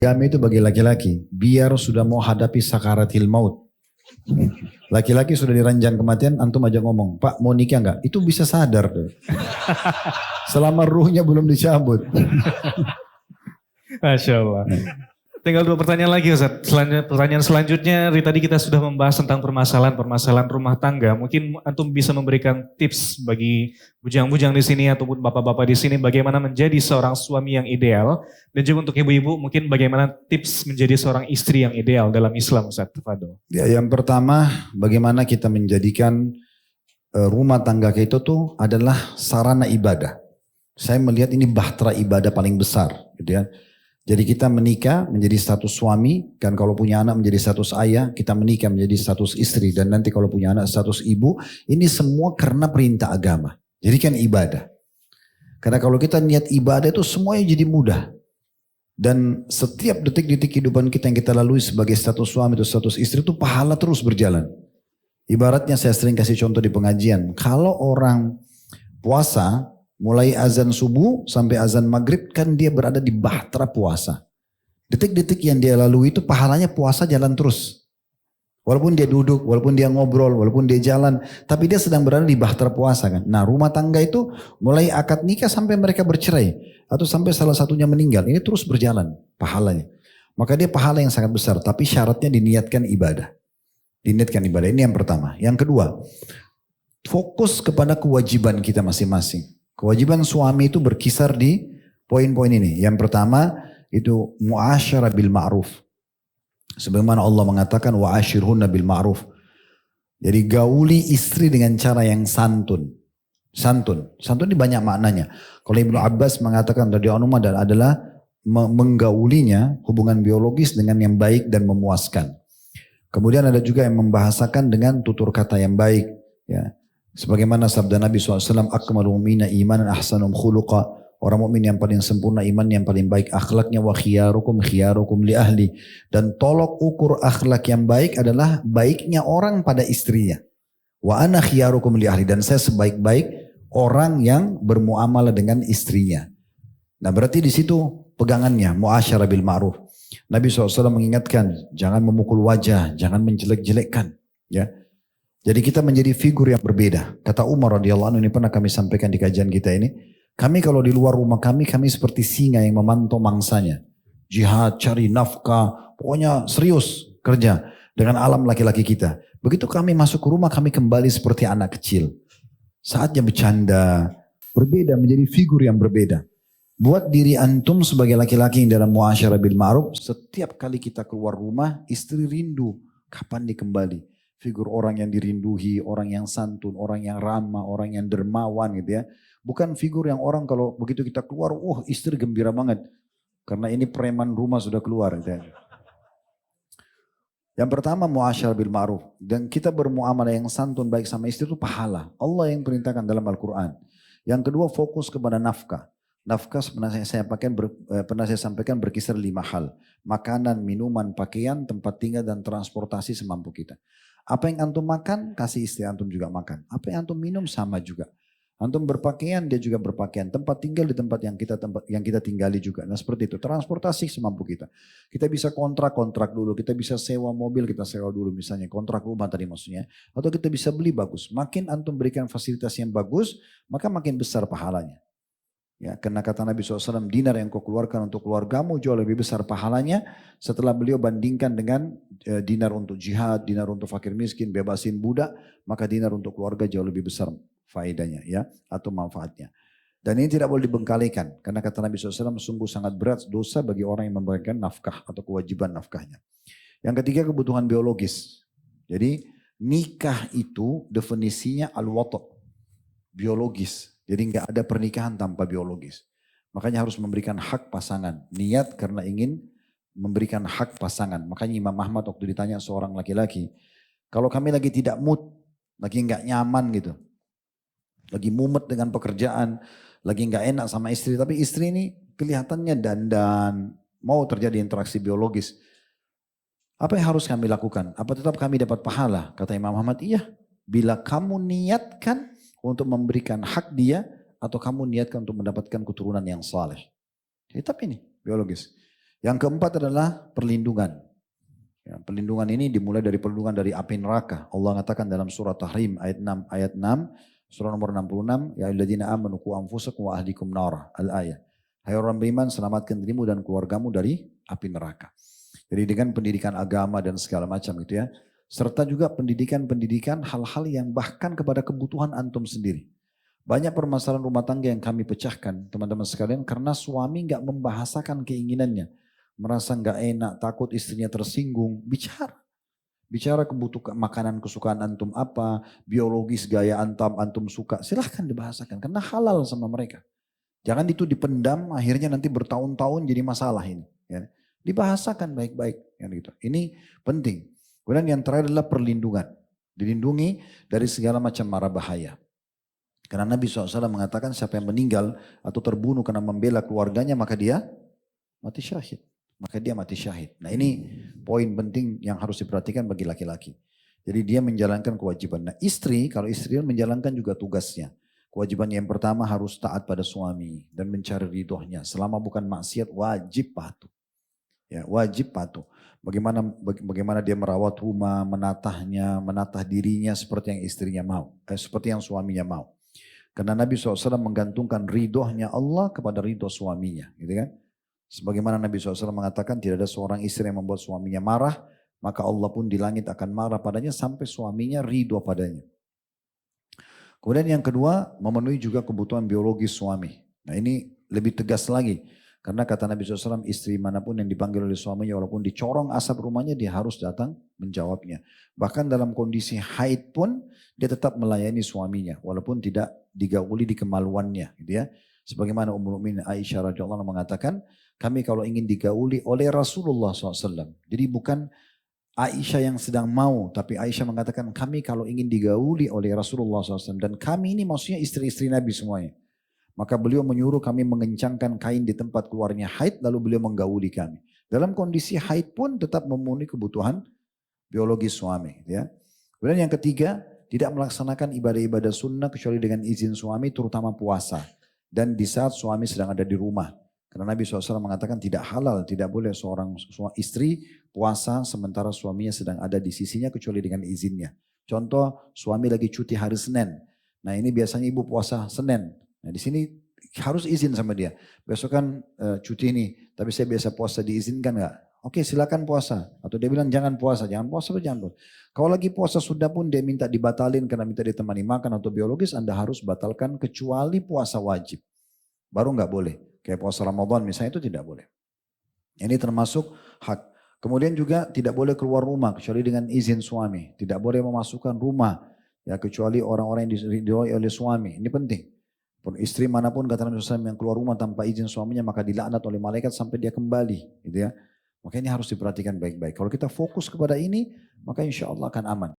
Kami itu bagi laki-laki, biar sudah mau hadapi sakaratil maut. Laki-laki sudah diranjang kematian, antum aja ngomong, Pak mau nikah nggak? Itu bisa sadar tuh. Selama ruhnya belum dicabut. Masya Allah. Tinggal 2 pertanyaan lagi Ustaz. Pertanyaan selanjutnya, tadi kita sudah membahas tentang permasalahan rumah tangga. Mungkin antum bisa memberikan tips bagi bujang-bujang di sini ataupun bapak-bapak di sini bagaimana menjadi seorang suami yang ideal, dan juga untuk ibu-ibu mungkin bagaimana tips menjadi seorang istri yang ideal dalam Islam Ustaz. Tafadhol. Ya, yang pertama, bagaimana kita menjadikan rumah tangga kita tuh adalah sarana ibadah. Saya melihat ini bahtera ibadah paling besar, gitu ya. Jadi kita menikah menjadi status suami, kan kalau punya anak menjadi status ayah, kita menikah menjadi status istri, dan nanti kalau punya anak status ibu, ini semua karena perintah agama. Jadi kan ibadah. Karena kalau kita niat ibadah itu semuanya jadi mudah. Dan setiap detik-detik kehidupan kita yang kita lalui sebagai status suami atau status istri itu pahala terus berjalan. Ibaratnya saya sering kasih contoh di pengajian, kalau orang puasa, mulai azan subuh sampai azan maghrib kan dia berada di bahtera puasa. Detik-detik yang dia lalui itu pahalanya puasa jalan terus. Walaupun dia duduk, walaupun dia ngobrol, walaupun dia jalan, tapi dia sedang berada di bahtera puasa kan. Nah rumah tangga itu mulai akad nikah sampai mereka bercerai. Atau sampai salah satunya meninggal. Ini terus berjalan pahalanya. Maka dia pahala yang sangat besar. Tapi syaratnya diniatkan ibadah. Diniatkan ibadah. Ini yang pertama. Yang kedua, fokus kepada kewajiban kita masing-masing. Kewajiban suami itu berkisar di poin-poin ini. Yang pertama itu muasyarah bil ma'ruf. Sebagaimana Allah mengatakan wa asyirhunna bil ma'ruf. Jadi gauli istri dengan cara yang santun. Santun ini banyak maknanya. Kalau Ibnu Abbas mengatakan radhiyallahu anhu adalah menggaulinya hubungan biologis dengan yang baik dan memuaskan. Kemudian ada juga yang membahasakan dengan tutur kata yang baik. Ya. Sebagaimana sabda Nabi SAW, akmalul mu'mina imanan ahsanum khuluqa. Orang mukmin yang paling sempurna iman, yang paling baik akhlaknya, wa khiyarukum li ahli. Dan tolok ukur akhlak yang baik adalah baiknya orang pada istrinya. Wa ana khiyarukum li ahli. Dan saya sebaik-baik orang yang bermuamalah dengan istrinya. Nah berarti di situ pegangannya, muasyarah bil ma'ruf. Nabi SAW mengingatkan, jangan memukul wajah, jangan menjelek-jelekkan. Ya. Jadi kita menjadi figur yang berbeda. Kata Umar radhiyallahu anhu, ini pernah kami sampaikan di kajian kita ini. Kami kalau di luar rumah kami seperti singa yang memantau mangsanya. Jihad, cari nafkah, pokoknya serius kerja dengan alam laki-laki kita. Begitu kami masuk ke rumah kami kembali seperti anak kecil. Saatnya bercanda, berbeda menjadi figur yang berbeda. Buat diri antum sebagai laki-laki yang dalam muasyarah bil ma'ruf, setiap kali kita keluar rumah, istri rindu kapan dikembali. Figur orang yang dirinduhi, orang yang santun, orang yang ramah, orang yang dermawan gitu ya. Bukan figur yang orang kalau begitu kita keluar, istri gembira banget. Karena ini preman rumah sudah keluar gitu ya. Yang pertama muasyarah bil ma'ruf. Dan kita bermuamalah yang santun baik sama istri itu pahala. Allah yang perintahkan dalam Al-Quran. Yang kedua fokus kepada nafkah. Nafkah pernah saya sampaikan berkisar 5 hal. Makanan, minuman, pakaian, tempat tinggal dan transportasi semampu kita. Apa yang antum makan, kasih istri antum juga makan. Apa yang antum minum sama juga. Antum berpakaian, dia juga berpakaian. Tempat tinggal di tempat yang kita tinggali juga. Nah seperti itu. Transportasi semampu kita. Kita bisa kontrak dulu. Kita bisa sewa mobil, kita sewa dulu misalnya. Kontrak rumah tadi maksudnya. Atau kita bisa beli bagus. Makin antum berikan fasilitas yang bagus, maka makin besar pahalanya. Ya, karena kata Nabi SAW, dinar yang kau keluarkan untuk keluargamu jauh lebih besar pahalanya setelah beliau bandingkan dengan dinar untuk jihad, dinar untuk fakir miskin, bebasin budak, maka dinar untuk keluarga jauh lebih besar faedahnya ya atau manfaatnya. Dan ini tidak boleh dibengkalikan karena kata Nabi SAW sungguh sangat berat dosa bagi orang yang memberikan nafkah atau kewajiban nafkahnya. Yang ketiga kebutuhan biologis. Jadi nikah itu definisinya al-wata' biologis. Jadi nggak ada pernikahan tanpa biologis. Makanya harus memberikan hak pasangan. Niat karena ingin memberikan hak pasangan. Makanya Imam Ahmad waktu ditanya seorang laki-laki. Kalau kami lagi tidak mood, lagi nggak nyaman gitu. Lagi mumet dengan pekerjaan, lagi nggak enak sama istri. Tapi istri ini kelihatannya dandan, mau terjadi interaksi biologis. Apa yang harus kami lakukan? Apa tetap kami dapat pahala? Kata Imam Ahmad, iya. Bila kamu niatkan untuk memberikan hak dia atau kamu niatkan untuk mendapatkan keturunan yang saleh. Tetap ini biologis. Yang keempat adalah perlindungan. Ya, perlindungan ini dimulai dari perlindungan dari api neraka. Allah mengatakan dalam surah Tahrim ayat 6, surah nomor 66, ya ayyuhalladzina amanu qu anfusakum wa ahlikum nar, al-ayat. Hai orang beriman, selamatkan dirimu dan keluargamu dari api neraka. Jadi dengan pendidikan agama dan segala macam gitu ya. Serta juga pendidikan-pendidikan hal-hal yang bahkan kepada kebutuhan antum sendiri. Banyak permasalahan rumah tangga yang kami pecahkan teman-teman sekalian karena suami nggak membahasakan keinginannya. Merasa nggak enak, takut istrinya tersinggung, bicara. Bicara kebutuhan makanan kesukaan antum apa, biologis gaya antum suka, silahkan dibahasakan karena halal sama mereka. Jangan itu dipendam, akhirnya nanti bertahun-tahun jadi masalah ini. Ya. Dibahasakan baik-baik. Ya, gitu. Ini penting. Kemudian yang terakhir adalah perlindungan. Dilindungi dari segala macam mara bahaya. Karena Nabi SAW mengatakan siapa yang meninggal atau terbunuh karena membela keluarganya maka dia mati syahid. Maka dia mati syahid. Nah ini poin penting yang harus diperhatikan bagi laki-laki. Jadi dia menjalankan kewajiban. Nah istri, kalau istri menjalankan juga tugasnya. Kewajiban yang pertama harus taat pada suami dan mencari ridhonya. Selama bukan maksiat wajib patuh. Ya, wajib patuh. Bagaimana dia merawat rumah, menatahnya, menatah dirinya seperti yang istrinya mau. Seperti yang suaminya mau. Karena Nabi SAW menggantungkan ridhonya Allah kepada ridho suaminya. Gitu kan? Sebagaimana Nabi SAW mengatakan tidak ada seorang istri yang membuat suaminya marah. Maka Allah pun di langit akan marah padanya sampai suaminya ridho padanya. Kemudian yang kedua memenuhi juga kebutuhan biologis suami. Nah ini lebih tegas lagi. Karena kata Nabi SAW, istri manapun yang dipanggil oleh suaminya walaupun dicorong asap rumahnya dia harus datang menjawabnya. Bahkan dalam kondisi haid pun dia tetap melayani suaminya walaupun tidak digauli di kemaluannya gitu ya. Sebagaimana Ummul Mukminin Aisyah radhiyallahu anha mengatakan, kami kalau ingin digauli oleh Rasulullah SAW. Jadi bukan Aisyah yang sedang mau, tapi Aisyah mengatakan kami kalau ingin digauli oleh Rasulullah SAW. Dan kami ini maksudnya istri-istri Nabi semuanya. Maka beliau menyuruh kami mengencangkan kain di tempat keluarnya haid, lalu beliau menggauli kami. Dalam kondisi haid pun tetap memenuhi kebutuhan biologis suami. Ya. Kemudian yang ketiga, tidak melaksanakan ibadah-ibadah sunnah kecuali dengan izin suami, terutama puasa. Dan di saat suami sedang ada di rumah. Karena Nabi SAW mengatakan tidak halal, tidak boleh seorang istri puasa sementara suaminya sedang ada di sisinya kecuali dengan izinnya. Contoh, suami lagi cuti hari Senin. Nah ini biasanya ibu puasa Senin. Nah di sini harus izin sama dia. Besok kan cuti ini, tapi saya biasa puasa diizinkan nggak? Oke silakan puasa. Atau dia bilang jangan puasa jangan puasa. Kalau lagi puasa sudah pun dia minta dibatalin karena minta ditemani makan atau biologis, Anda harus batalkan kecuali puasa wajib. Baru nggak boleh. Kayak puasa Ramadan misalnya itu tidak boleh. Ini termasuk hak. Kemudian juga tidak boleh keluar rumah kecuali dengan izin suami. Tidak boleh memasukkan rumah ya kecuali orang-orang yang diridhoi oleh suami. Ini penting. Istri manapun kata Nabi SAW yang keluar rumah tanpa izin suaminya maka dilaknat oleh malaikat sampai dia kembali, gitu ya. Maka ini harus diperhatikan baik-baik. Kalau kita fokus kepada ini, maka insya Allah akan aman.